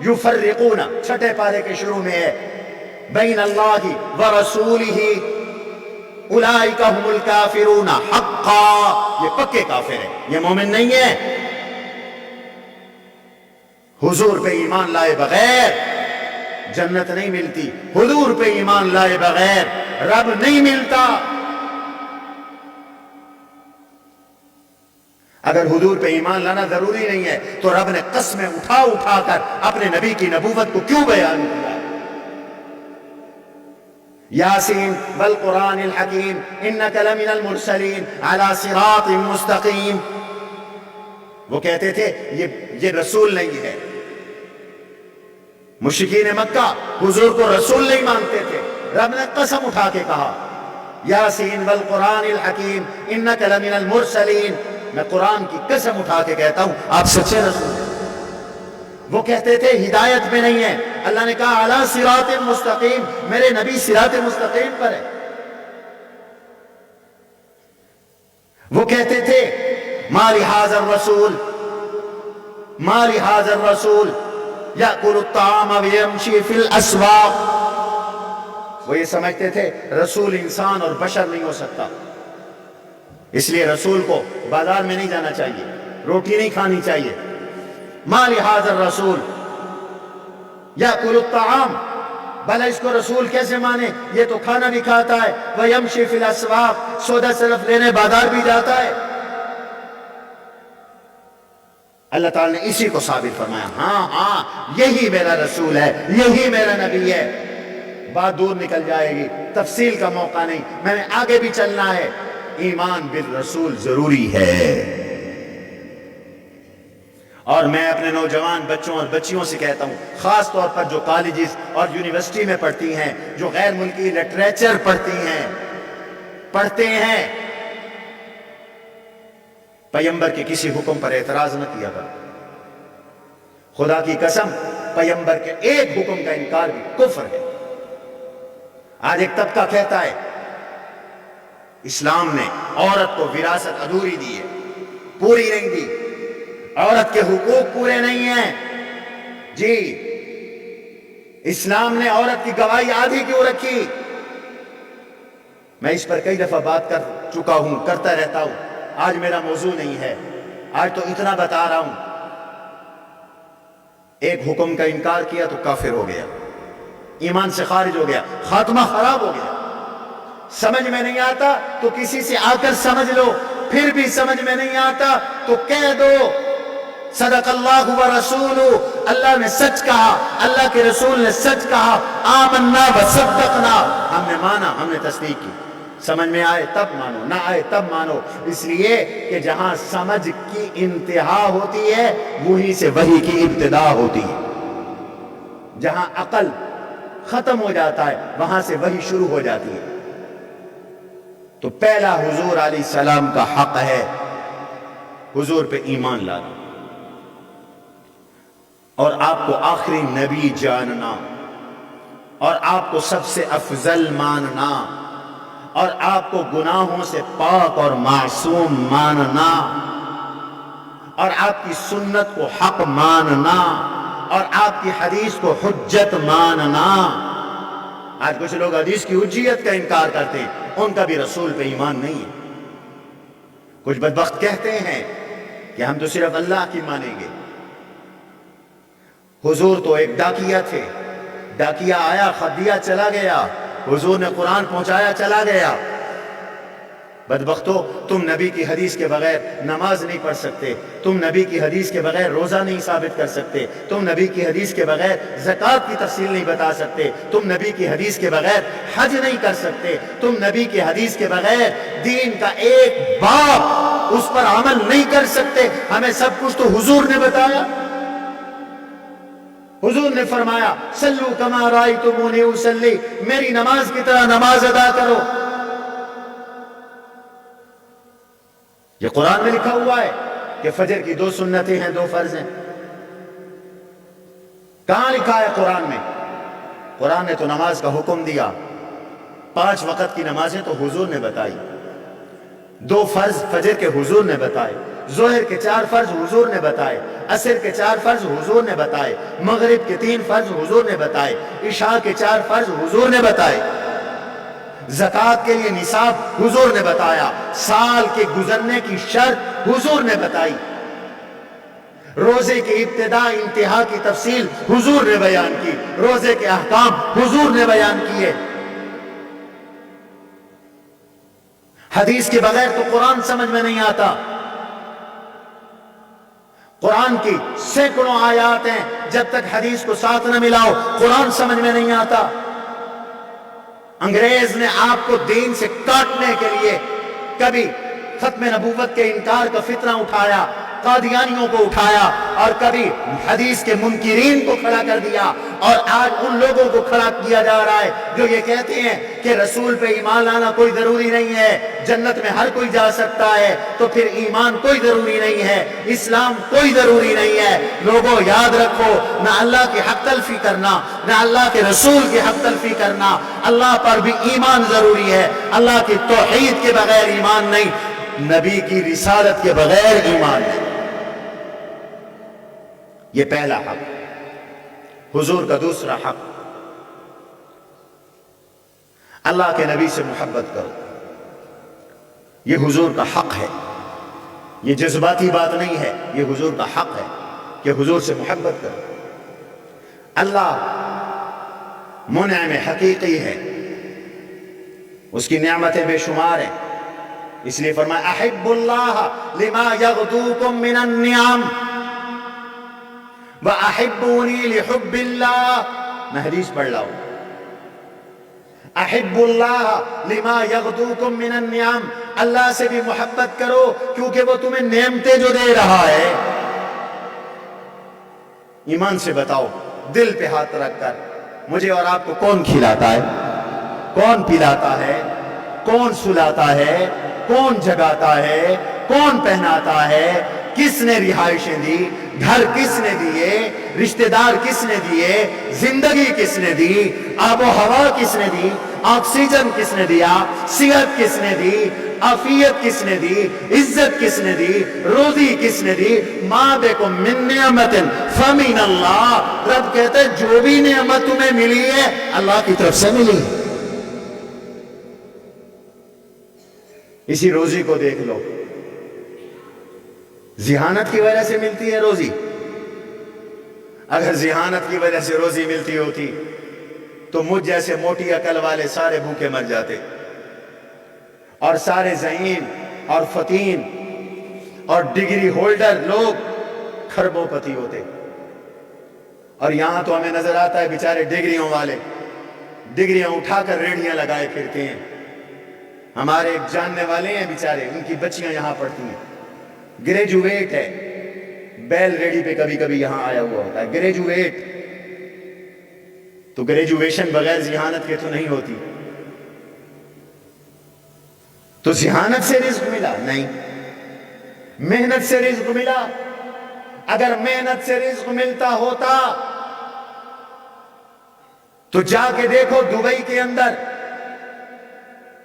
یفرقون چھٹے پارے کے شروع میں ہے بین اللہ ورسولہ اولئک هم الکافرون حقا، یہ پکے کافر ہیں، یہ مومن نہیں ہے۔ حضور پہ ایمان لائے بغیر جنت نہیں ملتی، حضور پہ ایمان لائے بغیر رب نہیں ملتا۔ اگر حضور پہ ایمان لانا ضروری نہیں ہے تو رب نے قسمیں اٹھا اٹھا کر اپنے نبی کی نبوت کو کیوں بیان کیا؟ یاسین والقرآن الحکیم انک لمن المرسلین علی صراط مستقیم، وہ کہتے تھے یہ رسول نہیں ہے۔ مشرکین مکہ حضور کو رسول نہیں مانتے تھے، رب نے قسم اٹھا کے کہا یاسین والقرآن الحکیم انک لمن المرسلین، میں قرآن کی قسم اٹھا کے کہتا ہوں آپ سچے رسول ہیں۔ وہ کہتے تھے ہدایت میں نہیں ہے، اللہ نے کہا علی صراط مستقیم، میرے نبی صراط مستقیم پر ہے۔ وہ کہتے تھے ما لہذا الرسول ما لہذا الرسول یأکل الطعام ویمشی فی الاسواق۔ وہ یہ سمجھتے تھے رسول انسان اور بشر نہیں ہو سکتا، اس لیے رسول کو بازار میں نہیں جانا چاہیے، روٹی نہیں کھانی چاہیے۔ ما لہذا الرسول یأکل الطعام، بھلا اس کو رسول کیسے مانے، یہ تو کھانا بھی کھاتا ہے، ویمشی فی الاسواق، سودا صرف لینے بازار بھی جاتا ہے۔ اللہ تعالیٰ نے اسی کو ثابت فرمایا، ہاں یہی میرا رسول ہے، یہی میرا نبی ہے۔ بات دور نکل جائے گی، تفصیل کا موقع نہیں، میں نے آگے بھی چلنا ہے۔ ایمان بالرسول ضروری ہے۔ اور میں اپنے نوجوان بچوں اور بچیوں سے کہتا ہوں، خاص طور پر جو کالجز اور یونیورسٹی میں پڑھتی ہیں، جو غیر ملکی لٹریچر پڑھتے ہیں، پیغمبر کے کسی حکم پر اعتراض نہ کیا کرو۔ خدا کی قسم، پیغمبر کے ایک حکم کا انکار بھی کفر ہے۔ آج ایک طبقہ کہتا ہے اسلام نے عورت کو وراثت ادھوری دی ہے، پوری نہیں دی، عورت کے حقوق پورے نہیں ہیں۔ جی، اسلام نے عورت کی گواہی آدھی کیوں رکھی؟ میں اس پر کئی دفعہ بات کر چکا ہوں، کرتا رہتا ہوں، آج میرا موضوع نہیں ہے، آج تو اتنا بتا رہا ہوں۔ ایک حکم کا انکار کیا تو کافر ہو گیا، ایمان سے خارج ہو گیا، خاتمہ خراب ہو گیا۔ سمجھ میں نہیں آتا تو کسی سے آ کر سمجھ لو، پھر بھی سمجھ میں نہیں آتا تو کہہ دو صدق اللہ ورسولہ، اللہ نے سچ کہا، اللہ کے رسول نے سچ کہا، آمنا وصدقنا، ہم نے مانا، ہم نے تصدیق کی۔ سمجھ میں آئے تب مانو، نہ آئے تب مانو، اس لیے کہ جہاں سمجھ کی انتہا ہوتی ہے وہیں سے وحی کی ابتدا ہوتی ہے۔ جہاں عقل ختم ہو جاتا ہے وہاں سے وحی شروع ہو جاتی ہے۔ تو پہلا حضور علیہ السلام کا حق ہے حضور پہ ایمان لانا، اور آپ کو آخری نبی جاننا، اور آپ کو سب سے افضل ماننا، اور آپ کو گناہوں سے پاک اور معصوم ماننا، اور آپ کی سنت کو حق ماننا، اور آپ کی حدیث کو حجت ماننا۔ آج کچھ لوگ حدیث کی حجیت کا انکار کرتے ہیں، ان کا بھی رسول پہ ایمان نہیں ہے۔ کچھ بدبخت کہتے ہیں کہ ہم تو صرف اللہ کی مانیں گے۔ حضور تو ایک ڈاکیہ تھے، ڈاکیہ آیا، خط دیا، چلا گیا، حضور نے قرآن پہنچایا، چلا گیا۔ بدبختو، تم نبی کی حدیث کے بغیر نماز نہیں پڑھ سکتے، تم نبی کی حدیث کے بغیر روزہ نہیں ثابت کر سکتے، تم نبی کی حدیث کے بغیر زکوٰۃ کی تفصیل نہیں بتا سکتے، تم نبی کی حدیث کے بغیر حج نہیں کر سکتے، تم نبی کی حدیث کے بغیر دین کا ایک باب اس پر عمل نہیں کر سکتے۔ ہمیں سب کچھ تو حضور نے بتایا۔ حضور نے فرمایا صلو کما رأیتمونی اصلی، میری نماز کی طرح نماز ادا کرو۔ یہ قرآن میں لکھا ہوا ہے کہ فجر کی 2 سنتیں ہیں، 2 فرض ہیں۔ کہاں لکھا ہے قرآن میں؟ قرآن نے تو نماز کا حکم دیا، 5 وقت کی نمازیں تو حضور نے بتائی، 2 فرض فجر کے حضور نے بتائے، ظہر کے 4 فرض حضور نے بتائے، عصر کے 4 فرض حضور نے بتائے، مغرب کے 3 فرض حضور نے بتائے، عشاء کے 4 فرض حضور نے بتائے، زکوٰۃ کے لیے نصاب حضور نے بتایا، سال کے گزرنے کی شرط حضور نے بتائی، روزے کی ابتدا انتہا کی تفصیل حضور نے بیان کی، روزے کے احکام حضور نے بیان کیے۔ حدیث کے بغیر تو قرآن سمجھ میں نہیں آتا۔ قرآن کی سینکڑوں آیات ہیں، جب تک حدیث کو ساتھ نہ ملاؤ قرآن سمجھ میں نہیں آتا۔ انگریز نے آپ کو دین سے کاٹنے کے لیے کبھی ختم نبوت کے انکار کا فتنہ اٹھایا، قادیانیوں کو اٹھایا اور کبھی حدیث کے منکرین کو کھڑا کر دیا، اور آج ان لوگوں کو کھڑا کیا جا رہا ہے جو یہ کہتے ہیں کہ رسول پہ ایمان لانا کوئی ضروری نہیں ہے، جنت میں ہر کوئی جا سکتا ہے، تو پھر ایمان کوئی ضروری نہیں ہے، اسلام کوئی ضروری نہیں ہے۔ لوگوں یاد رکھو، نہ اللہ کی حق تلفی کرنا، نہ اللہ کے رسول کی حق تلفی کرنا، اللہ پر بھی ایمان ضروری ہے۔ اللہ کی توحید کے بغیر ایمان نہیں، نبی کی رسالت کے بغیر ایمان نہیں۔ یہ پہلا حق۔ حضور کا دوسرا حق، اللہ کے نبی سے محبت کرو۔ یہ حضور کا حق ہے، یہ جذباتی بات نہیں ہے، یہ حضور کا حق ہے کہ حضور سے محبت کرو۔ اللہ منعم حقیقی ہے، اس کی نعمتیں بے شمار ہیں، اس لیے فرمایا احب اللہ لما یغدوکم من النعم وَأَحِبُّونِي لِحُبِّ اللَّهِ۔ میں حدیث پڑھ رہا ہوں، احب اللہ لما یغدوکم من النعم، اللہ سے بھی محبت کرو کیونکہ وہ تمہیں نعمتیں جو دے رہا ہے۔ ایمان سے بتاؤ، دل پہ ہاتھ رکھ کر، مجھے اور آپ کو کون کھلاتا ہے، کون پلاتا ہے، کون سلاتا ہے، کون جگاتا ہے، کون پہناتا ہے، کس نے رہائشیں دی، گھر کس نے دیے، رشتہ دار کس نے دیے، زندگی کس نے دی، آب و ہوا کس نے دی، آکسیجن کس نے دیا، صحت کس نے دی، عافیت کس نے دی، عزت کس نے دی، روزی کس نے دی، ما بکم من نعمت فمن اللہ۔ رب کہتے ہیں جو بھی نعمت تمہیں ملی ہے اللہ کی طرف سے ملی۔ اسی روزی کو دیکھ لو، ذہانت کی وجہ سے ملتی ہے روزی۔ اگر ذہانت کی وجہ سے روزی ملتی ہوتی تو مجھ جیسے موٹی عقل والے سارے بھوکے مر جاتے، اور سارے ذہین اور فتین اور ڈگری ہولڈر لوگ کھربوں پتی ہوتے۔ اور یہاں تو ہمیں نظر آتا ہے بیچارے ڈگریوں والے ڈگریاں اٹھا کر ریڑیاں لگائے پھرتے ہیں۔ ہمارے ایک جاننے والے ہیں بیچارے، ان کی بچیاں یہاں پڑھتی ہیں، گریجویٹ ہے، بیل ریڈی پہ کبھی کبھی یہاں آیا ہوا ہوتا ہے، گریجویٹ۔ تو گریجویشن بغیر ذہانت کے تو نہیں ہوتی۔ تو ذہانت سے رزق ملا؟ نہیں، محنت سے رزق ملا۔ اگر محنت سے رزق ملتا ہوتا تو جا کے دیکھو دبئی کے اندر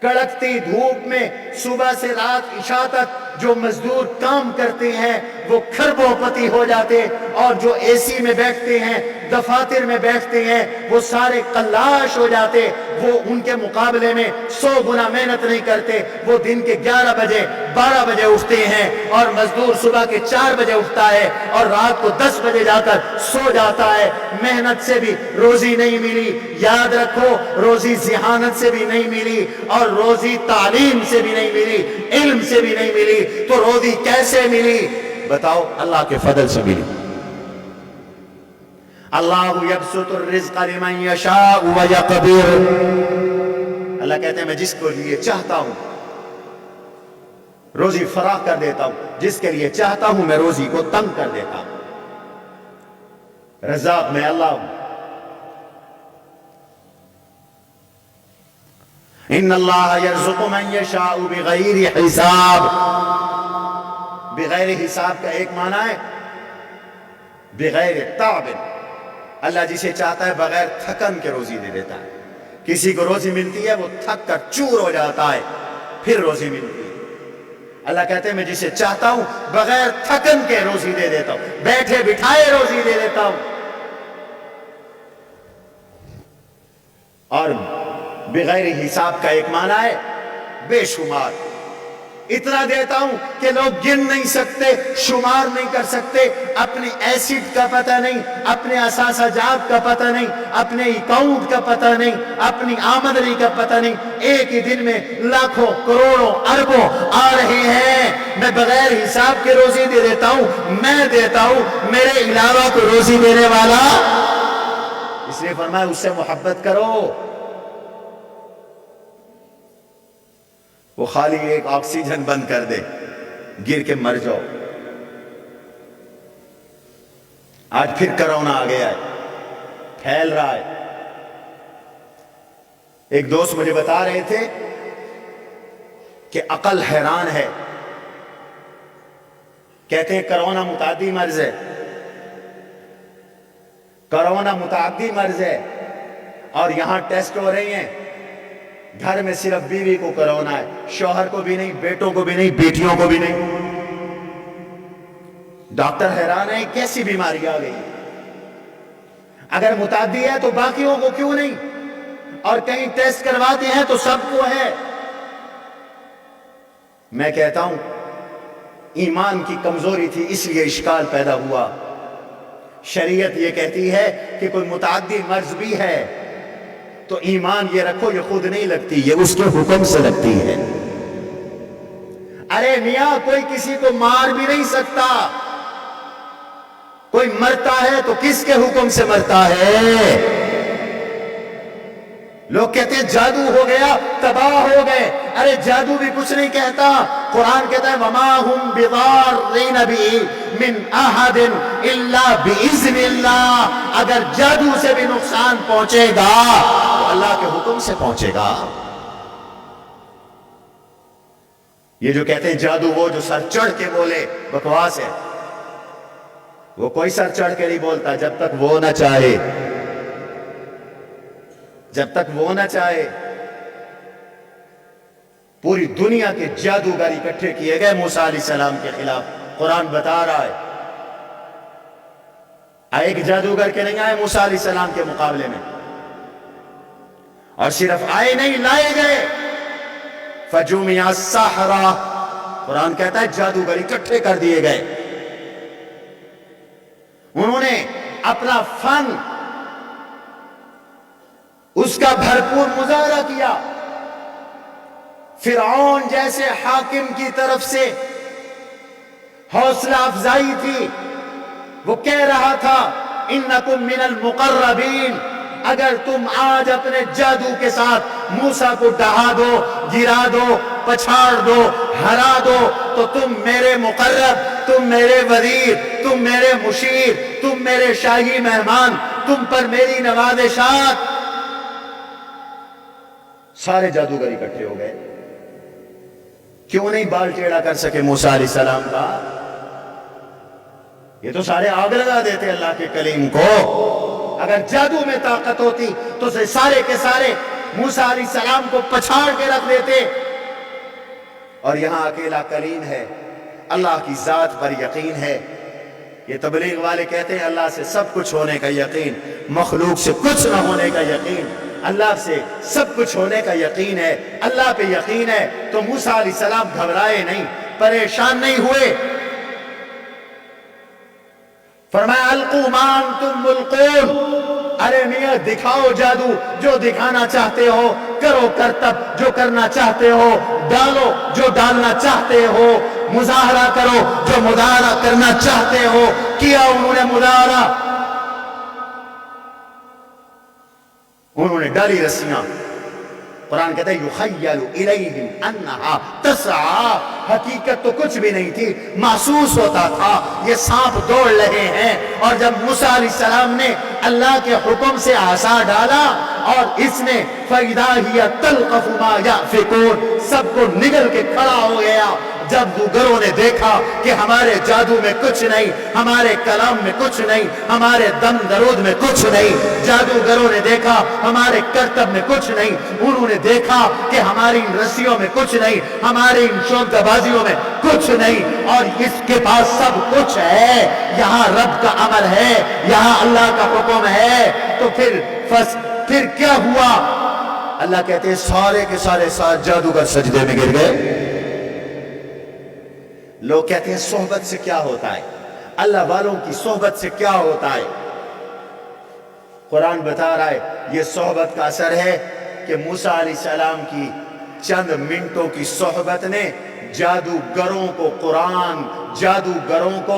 کڑکتی دھوپ میں صبح سے رات عشاء تک جو مزدور کام کرتے ہیں وہ کھربوں پتی ہو جاتے، اور جو اے سی میں بیٹھتے ہیں، دفاتر میں بیٹھتے ہیں، وہ سارے قلاش ہو جاتے۔ وہ ان کے مقابلے میں 100 گنا محنت نہیں کرتے۔ وہ دن کے 11 بجے 12 بجے اٹھتے ہیں، اور مزدور صبح کے 4 بجے اٹھتا ہے اور رات کو 10 بجے جا کر سو جاتا ہے۔ محنت سے بھی روزی نہیں ملی، یاد رکھو، روزی ذہانت سے بھی نہیں ملی، اور روزی تعلیم سے بھی نہیں ملی، علم سے بھی نہیں ملی۔ تو روزی کیسے ملی؟ بتاؤ، اللہ کے فضل سے ملی۔ اللہ یبسط الرزق لمن یشاء ویقدر، اللہ کہتے ہیں میں جس کو لیے چاہتا ہوں روزی فراخ کر دیتا ہوں، جس کے لیے چاہتا ہوں میں روزی کو تنگ کر دیتا ہوں۔ رزاق میں اللہ ہوں۔ ان اللہ یرزق من یشاء بغیر حساب۔ بغیر حساب کا ایک معنی ہے بغیر تعب، اللہ جسے چاہتا ہے بغیر تھکن کے روزی دے دیتا ہے۔ کسی کو روزی ملتی ہے وہ تھک کر چور ہو جاتا ہے، پھر روزی ملتی ہے۔ اللہ کہتے ہیں میں جسے چاہتا ہوں بغیر تھکن کے روزی دے دیتا ہوں، بیٹھے بٹھائے روزی دے دیتا ہوں۔ اور بغیر حساب کا ایک معنی ہے بے شمار، اتنا دیتا ہوں کہ لوگ گن نہیں سکتے، شمار نہیں کر سکتے۔ اپنی ایسٹ کا پتہ نہیں، اپنے اثاثہ جات کا پتہ نہیں، اپنے اکاؤنٹ کا پتہ نہیں، اپنی آمدنی کا پتہ نہیں۔ ایک ہی دن میں لاکھوں کروڑوں اربوں آ رہے ہیں، میں بغیر حساب کے روزی دے دیتا ہوں، میں دیتا ہوں، میرے علاوہ کو روزی دینے والا۔ اس لیے فرمایا اس سے محبت کرو۔ وہ خالی ایک آکسیجن بند کر دے، گر کے مر جاؤ، آج پھر کرونا آ گیا ہے، پھیل رہا ہے۔ ایک دوست مجھے بتا رہے تھے کہ عقل حیران ہے، کہتے ہیں کرونا متعدی مرض ہے، کرونا متعدی مرض ہے، اور یہاں ٹیسٹ ہو رہے ہیں، گھر میں صرف بیوی کو کرونا ہے، شوہر کو بھی نہیں، بیٹوں کو بھی نہیں، بیٹیوں کو بھی نہیں۔ ڈاکٹر حیران ہے کیسی بیماری آ گئی، اگر متعدی ہے تو باقیوں کو کیوں نہیں، اور کہیں ٹیسٹ کرواتے ہیں تو سب کو ہے۔ میں کہتا ہوں ایمان کی کمزوری تھی اس لیے اشکال پیدا ہوا۔ شریعت یہ کہتی ہے کہ کوئی متعدی مرض بھی ہے تو ایمان یہ رکھو یہ خود نہیں لگتی، یہ اس کے حکم سے لگتی ہے۔ ارے میاں کوئی کسی کو مار بھی نہیں سکتا، کوئی مرتا ہے تو کس کے حکم سے مرتا ہے؟ لوگ کہتے ہیں جادو ہو گیا، تباہ ہو گئے۔ ارے جادو بھی کچھ نہیں کہتا، قرآن کہتا ہے وَمَا هُمْ بِضَارِّينَ بِهِ مِنْ أَحَدٍ إِلَّا بِإِذْنِ اللَّهِ۔ اگر جادو سے بھی نقصان پہنچے گا تو اللہ کے حکم سے پہنچے گا۔ یہ جو کہتے ہیں جادو وہ جو سر چڑھ کے بولے، بکواس ہے۔ وہ کوئی سر چڑھ کے نہیں بولتا جب تک وہ نہ چاہے، جب تک وہ نہ چاہے۔ پوری دنیا کے جادوگر اکٹھے کیے گئے موسیٰ علیہ السلام کے خلاف، قرآن بتا رہا ہے۔ ایک جادوگر کے نہیں آئے موسیٰ علیہ السلام کے مقابلے میں، اور صرف آئے نہیں لائے گئے۔ فَجُمِعَ السَّحَرَةُ، قرآن کہتا ہے جادوگر اکٹھے کر دیے گئے۔ انہوں نے اپنا فن اس کا بھرپور مظاہرہ کیا۔ فرعون جیسے حاکم کی طرف سے حوصلہ افزائی تھی، وہ کہہ رہا تھا اِنَّكُم مِّنَ الْمُقَرَّبِينَ، اگر تم آج اپنے جادو کے ساتھ موسیٰ کو ڈہا دو، گرا دو، پچھاڑ دو، ہرا دو تو تم میرے مقرب، تم میرے وزیر، تم میرے مشیر، تم میرے شاہی مہمان، تم پر میری نوازشات۔ سارے جادوگر اکٹھے ہو گئے۔ کیوں نہیں بال ٹیڑھا کر سکے موسیٰ علیہ السلام کا؟ یہ تو سارے آگ لگا دیتے اللہ کے کلیم کو۔ اگر جادو میں طاقت ہوتی تو سارے کے سارے موسیٰ علیہ السلام کو پچھاڑ کے رکھ دیتے۔ اور یہاں اکیلا کلیم ہے، اللہ کی ذات پر یقین ہے۔ یہ تبلیغ والے کہتے ہیں اللہ سے سب کچھ ہونے کا یقین، مخلوق سے کچھ نہ ہونے کا یقین، اللہ سے سب کچھ ہونے کا یقین ہے، اللہ پہ یقین ہے۔ تو موسیٰ علیہ السلام گھبرائے نہیں، پریشان نہیں ہوئے۔ فرمایا القوا ما انتم ملقون، ارے میاں دکھاؤ جادو، جو دکھانا چاہتے ہو کرو، کرتب جو کرنا چاہتے ہو ڈالو، جو ڈالنا چاہتے ہو مظاہرہ کرو، جو مظاہرہ کرنا چاہتے ہو کیا۔ انہوں نے مظاہرہ، انہوں نے ڈالی رسیاں۔ قرآن کہتا ہے یخیل الیہم انہا تسعی، حقیقت تو کچھ بھی نہیں تھی، محسوس ہوتا تھا یہ سانپ دوڑ رہے ہیں۔ اور جب موسیٰ علیہ السلام نے اللہ کے حکم سے عصا ڈالا اور اس نے فَإِذَا هِيَ تَلْقَفُ مَا يَأْفِكُونَ، سب کو نگل کے کھڑا ہو گیا۔ جادوگروں نے دیکھا کہ ہمارے جادو میں کچھ نہیں، ہمارے کلام میں کچھ نہیں، ہمارے دم درود میں کچھ نہیں۔ جادوگروں نے دیکھا ہمارے کرتب میں کچھ نہیں، انہوں نے دیکھا کہ ہماری ان رسیوں میں کچھ نہیں، ہمارے ان شوکہ بازیوں میں کچھ نہیں، اور اس کے پاس سب کچھ ہے۔ یہاں رب کا امر ہے، یہاں اللہ کا حکم ہے۔ تو پھر کیا ہوا؟ اللہ کہتے ہیں سارے کے سارے جادوگر سجدے میں گر گئے۔ لوگ کہتے ہیں صحبت سے کیا ہوتا ہے، اللہ والوں کی صحبت سے کیا ہوتا ہے؟ قرآن بتا رہا ہے یہ صحبت کا اثر ہے کہ موسیٰ علیہ السلام کی چند منٹوں کی صحبت نے جادوگروں کو قرآن، جادوگروں کو،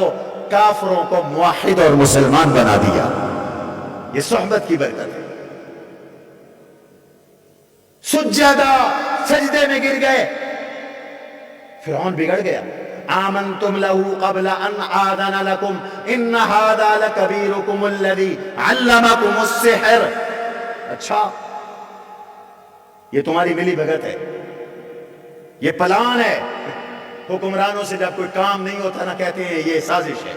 کافروں کو موحد اور مسلمان بنا دیا۔ یہ صحبت کی برکت ہے۔ سجدہ، سجدے میں گر گئے۔ فرعون بگڑ گیا، آمنتم لہو قبل ان آذن لکم ان ھذا لکبیرکم الذی علمکم السحر. اچھا یہ تمہاری ملی بھگت ہے، یہ پلان ہے. حکمرانوں سے جب کوئی کام نہیں ہوتا نہ کہتے ہیں یہ سازش ہے.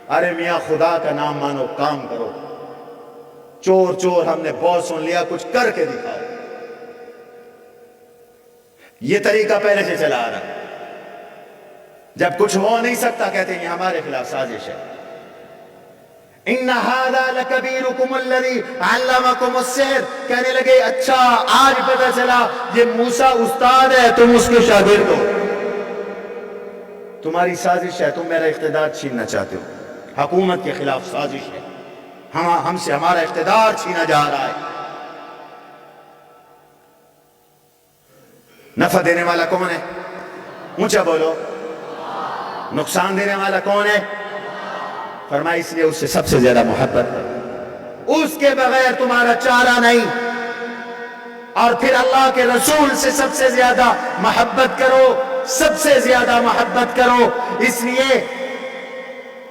ارے میاں خدا کا نام مانو، کام کرو. چور چور ہم نے بہت سن لیا، کچھ کر کے دکھاؤ. یہ طریقہ پہلے سے چلا آ رہا. جب کچھ ہو نہیں سکتا کہتے ہیں یہ ہمارے خلاف سازش ہے. ان ھذا لکبیرکم الذی علمکم السحر. کہنے لگے اچھا آج پتہ چلا یہ موسیٰ استاد ہے، تم اس کے شاگرد ہو. تمہاری سازش ہے، تم میرا اقتدار چھیننا چاہتے ہو. حکومت کے خلاف سازش ہے، ہم سے ہمارا اقتدار چھینا جا رہا ہے. نفع دینے والا کون ہے؟ اونچا بولو. نقصان دینے والا کون ہے؟ فرمایا اس لیے اس سے سب سے زیادہ محبت ہے، اس کے بغیر تمہارا چارہ نہیں. اور پھر اللہ کے رسول سے سب سے زیادہ محبت کرو، سب سے زیادہ محبت کرو. اس لیے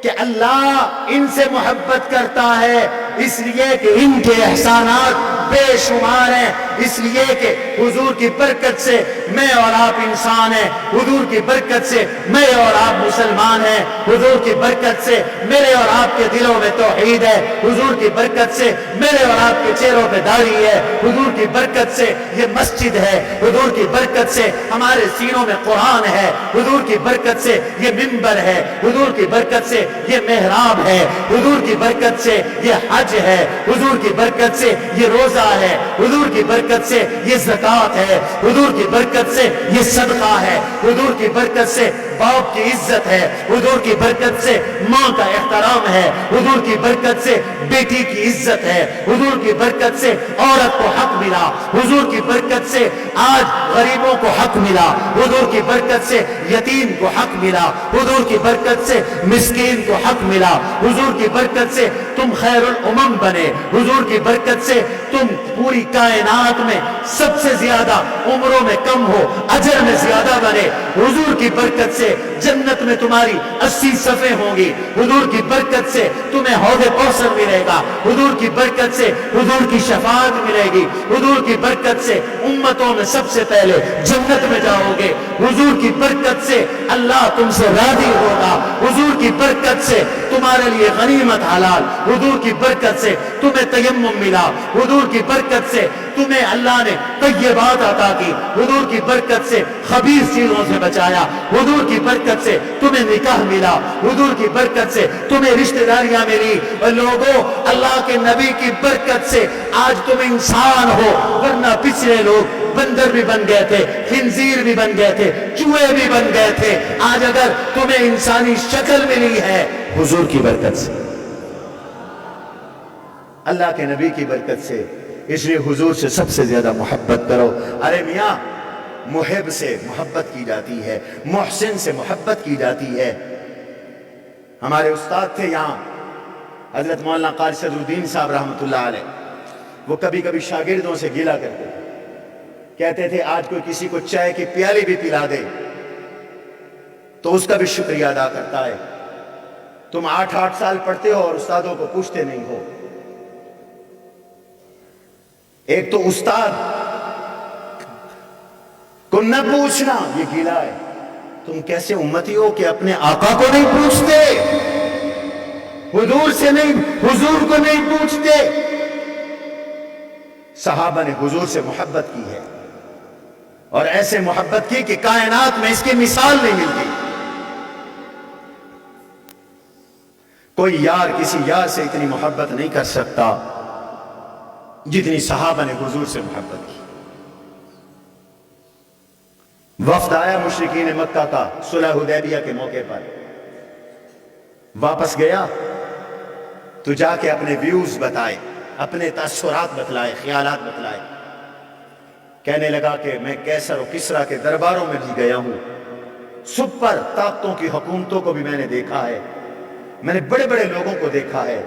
کہ اللہ ان سے محبت کرتا ہے، اس لیے کہ ان کے احسانات بے شمار ہیں. اس لیے کہ حضور کی برکت سے میں اور آپ انسان ہیں، حضور کی برکت سے میں اور آپ مسلمان ہیں، حضور کی برکت سے میرے اور آپ کے دلوں میں توحید ہے، حضور کی برکت سے میرے اور آپ کے چہروں پہ داڑھی ہے، حضور کی برکت سے یہ مسجد ہے، حضور کی برکت سے ہمارے سینوں میں قرآن ہے، حضور کی برکت سے یہ منبر ہے، حضور کی برکت سے یہ محراب ہے، حضور کی برکت سے یہ حج ہے، حضور کی برکت سے یہ روزہ ہے، حضور کی برکت سے یہ زکوٰۃ ہے، حضور کی برکت سے یہ صدقہ ہے، حضور کی برکت سے باپ کی عزت ہے، حضور کی برکت سے ماں کا احترام ہے، حضور کی برکت سے بیٹی کی عزت ہے، حضور کی برکت سے عورت کو حق ملا، حضور کی برکت سے آج غریبوں کو حق ملا، حضور کی برکت سے یتیم کو حق ملا، حضور کی برکت سے مسکین کو حق ملا، حضور کی برکت سے تم خیر الامم بنے، حضور کی برکت سے تم پوری کائنات میں سب سے زیادہ عمروں میں کم ہو، اجر میں زیادہ بنے. حضور کی برکت سے جنت میں تمہاری 80 صفیں ہوں گی، حضور کی برکت سے تمہیں حوض کوثر ملے گا، حضور کی برکت سے حضور کی شفاعت ملے گی، حضور کی برکت سے امتوں میں سب سے پہلے جنت میں جاؤ گے، حضور کی برکت سے اللہ تم سے راضی ہوگا، حضور کی برکت سے تمہارے لیے غنیمت حلال، حضور کی برکت سے تمہیں تیمم ملا، حضور کی برکت سے تمہیں اللہ نے طیبات عطا کی، حضور کی برکت سے خبیث چیزوں سے بچایا، حضور کی برکت سے تمہیں نکاح ملا، حضور کی برکت سے تمہیں رشتہ داریاں ملی. اور لوگوں اللہ کے نبی کی برکت سے آج تم انسان ہو، ورنہ پچھلے لوگ بندر بھی بن گئے تھے، خنزیر بھی بن گئے تھے، چوہے بھی بن گئے تھے. آج اگر تمہیں انسانی شکل ملی ہے حضور کی برکت سے، اللہ کے نبی کی برکت سے. اس لیے حضور سے سب سے زیادہ محبت کرو. ارے میاں محب سے محبت کی جاتی ہے، محسن سے محبت کی جاتی ہے. ہمارے استاد تھے یہاں حضرت مولانا قاری صدر الدین صاحب رحمۃ اللہ علیہ. وہ کبھی کبھی شاگردوں سے گیلا کرتے تھے، کہتے تھے آج کوئی کسی کو چائے کی پیالی بھی پلا دے تو اس کا بھی شکریہ ادا کرتا ہے. تم 8 سال پڑھتے ہو اور استادوں کو پوچھتے نہیں ہو. ایک تو استاد کو نہ پوچھنا یہ گیلا ہے. تم کیسے امتی ہو کہ اپنے آقا کو نہیں پوچھتے، حضور سے نہیں، حضور کو نہیں پوچھتے. صحابہ نے حضور سے محبت کی ہے اور ایسے محبت کی کہ کائنات میں اس کی مثال نہیں ملتی. کوئی یار کسی یار سے اتنی محبت نہیں کر سکتا جتنی صحابہ نے حضور سے محبت کی. وفد آیا مشرکین مکہ کا صلح حدیبیہ کے موقع پر، واپس گیا تو جا کے اپنے ویوز بتائے، اپنے تاثرات بتلائے، خیالات بتلائے. کہنے لگا کہ میں کیسر و کسریٰ کے درباروں میں بھی گیا ہوں، سپر طاقتوں کی حکومتوں کو بھی میں نے دیکھا ہے، میں نے بڑے بڑے لوگوں کو دیکھا ہے،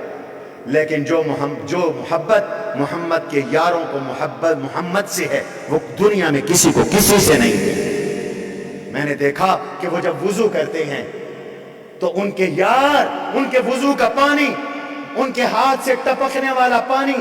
لیکن جو محبت محمد کے یاروں کو محبت محمد سے ہے وہ دنیا میں کسی کو کسی سے نہیں ہے. میں نے دیکھا کہ وہ جب وضو کرتے ہیں تو ان کے یار، ان کے وضو کا پانی، ان کے ہاتھ سے ٹپکنے والا پانی،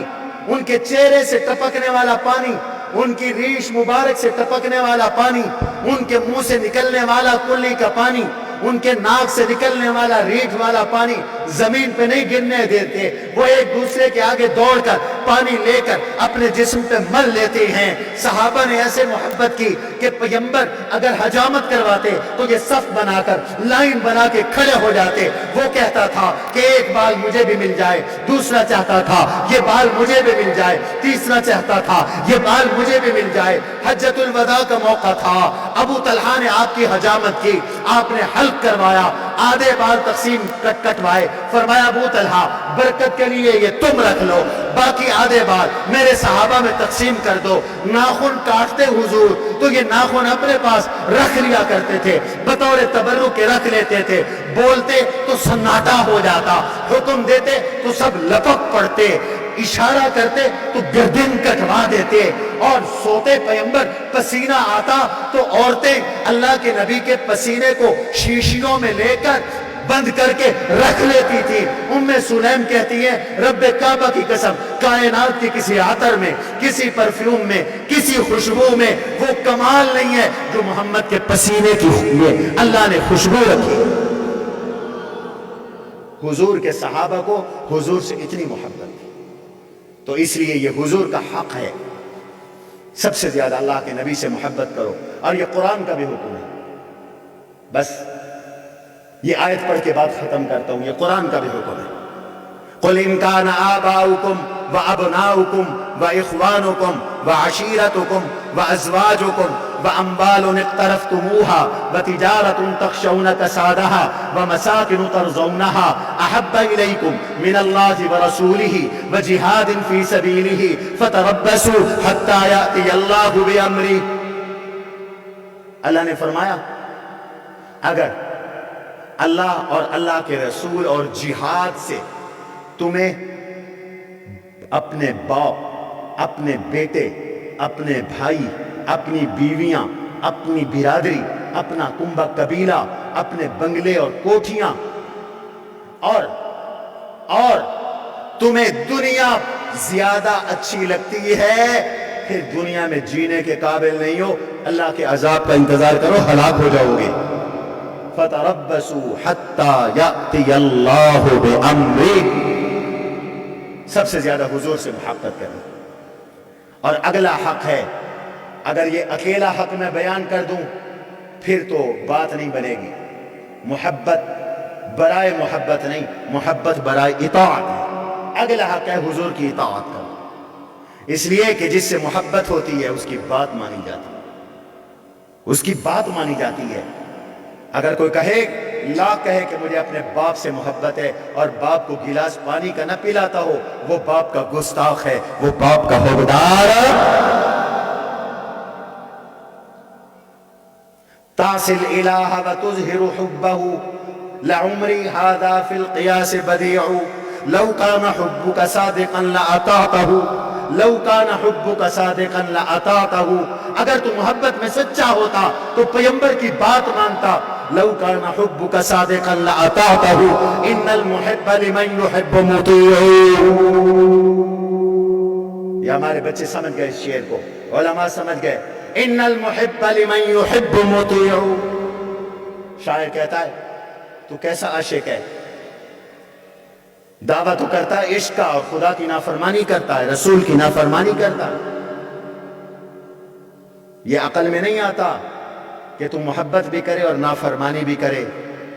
ان کے چہرے سے ٹپکنے والا پانی، ان کی ریش مبارک سے ٹپکنے والا پانی، ان کے منہ سے نکلنے والا کلی کا پانی، ان کے ناک سے نکلنے والا ریٹھ والا پانی زمین پہ نہیں گرنے دیتے، وہ ایک دوسرے کے آگے دوڑ کر پانی لے کر اپنے جسم پہ مل لیتے ہیں۔ صحابہ نے ایسے محبت کی کہ پیغمبر اگر حجامت کرواتے تو یہ صف بنا کر لائن بنا کے کھڑے ہو جاتے۔ وہ کہتا تھا کہ ایک بال مجھے بھی مل جائے، دوسرا چاہتا تھا یہ بال مجھے بھی مل جائے، تیسرا چاہتا تھا یہ بال مجھے بھی مل جائے۔ حجۃ الوداع کا موقع تھا، ابو طلحہ نے آپ کی حجامت کی، آپ نے حلق کروایا، آدھے بال تقسیم کٹوائے، فرمایا ابو طلحہ برکت کے لیے یہ تم رکھ لو، باقی آدھے بال میرے صحابہ میں تقسیم کر دو۔ ناخن کاٹتے حضور تو یہ ناخن اپنے پاس رکھ لیا کرتے تھے، بطور تبرک کے رکھ لیتے تھے، بولتے تو سناٹا ہو جاتا، حکم دیتے تو سب لپک پڑتے، اشارہ کرتے تو گردن کٹوا دیتے، اور سوتے پیغمبر پسینہ آتا تو عورتیں اللہ کے نبی کے پسینے کو شیشیوں میں لے کر بند کر کے رکھ لیتی تھی۔ ام سلیم کہتی ہے رب کعبہ کی قسم، کائنات کی کسی عطر میں، کسی پرفیوم میں، کسی خوشبو میں وہ کمال نہیں ہے جو محمد کے پسینے کی لیے اللہ نے خوشبو رکھی۔ حضور کے صحابہ کو حضور سے اتنی محبت تھی، تو اس لیے یہ حضور کا حق ہے، سب سے زیادہ اللہ کے نبی سے محبت کرو، اور یہ قرآن کا بھی حکم ہے۔ بس یہ آیت پڑھ کے بات ختم کرتا ہوں، یہ قرآن کا بھی حکم ہے۔ قُلْ إِنْ كَانَ آبَاؤُكُمْ وَأَبْنَاؤُكُمْ وَإِخْوَانُكُمْ وَعَشِيرَتُكُمْ وَأَزْوَاجُكُمْ وَأَمْوَالٌ اقْتَرَفْتُمُوهَا وَتِجَارَةٌ تَخْشَوْنَ كَسَادَهَا وَمَسَاكِنُ تَرْضَوْنَهَا أَحَبَّ إِلَيْكُمْ مِنَ اللَّهِ وَرَسُولِهِ وَجِهَادٍ فِي سَبِيلِهِ فَتَرَبَّصُوا حَتَّى يَأْتِيَ اللَّهُ بِأَمْرِهِ۔ اللہ نے فرمایا اگر اللہ اور اللہ کے رسول اور جہاد سے تمہیں اپنے باپ، اپنے بیٹے، اپنے بھائی، اپنی بیویاں، اپنی برادری، اپنا کنبہ قبیلہ، اپنے بنگلے اور کوٹھیاں، اور تمہیں دنیا زیادہ اچھی لگتی ہے، پھر دنیا میں جینے کے قابل نہیں ہو، اللہ کے عذاب کا انتظار کرو، ہلاک ہو جاؤ گے۔ فَتَرَبَّصُوا حَتَّى يَأْتِيَ اللَّهُ بِأَمْرِهِ۔ سب سے زیادہ حضور سے محبت کریں۔ اور اگلا حق ہے، اگر یہ اکیلا حق میں بیان کر دوں پھر تو بات نہیں بنے گی۔ محبت برائے محبت نہیں، محبت برائے اطاعت ہے۔ اگلا حق ہے حضور کی اطاعت کرو، اس لیے کہ جس سے محبت ہوتی ہے اس کی بات مانی جاتی ہے، اس کی بات مانی جاتی ہے۔ اگر کوئی کہے کہ مجھے اپنے باپ سے محبت ہے اور باپ کو گلاس پانی کا نہ پلاتا ہو، وہ باپ کا گستاخ ہے، وہ باپ کا حقدار۔ تَعْصِي الْإِلَٰهَ وَتُظْهِرُ حُبَّهُ لَعُمْرِي هَذَا فِي الْقِيَاسِ بَدِيعُ لَوْ كَانَ حُبُّكَ صَادِقًا لَأَطَعْتَهُ لَوْ كَانَ حُبُّكَ صَادِقًا لَأَطَعْتَهُ۔ اگر تو محبت میں سچا ہوتا تو پیغمبر کی بات مانتا۔ لَوْ كَانَ حُبُّكَ صَادِقًا لَأَطَعْتَهُ إِنَّ الْمُحِبَّ لِمَنْ يُحِبُّ مُطِيعُ۔ یہ ہمارے بچے سمجھ گئے اس شعر کو، علماء سمجھ گئے۔ إِنَّ الْمُحِبَّ لِمَنْ يُحِبُّ مُطِيعُ۔ شاعر کہتا ہے تو کیسا عاشق ہے، دعویٰ تو کرتا ہے عشق کا اور خدا کی نافرمانی کرتا ہے، رسول کی نافرمانی کرتا ہے۔ یہ عقل میں نہیں آتا کہ تم محبت بھی کرے اور نافرمانی بھی کرے۔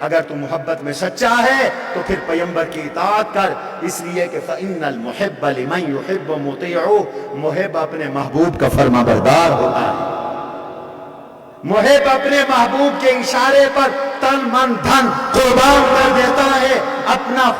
اگر تم محبت میں سچا ہے تو پھر پیغمبر کی اطاعت کر، اس لیے کہ فَإِنَّ الْمُحِبَّ لِمَنْ يُحِبُّ مُطِيعُ۔ محب اپنے محبوب کا فرما بردار ہوتا ہے، محب اپنے محبوب کے اشارے پر تن من دھن قربان کر دیتا ہے، اپنا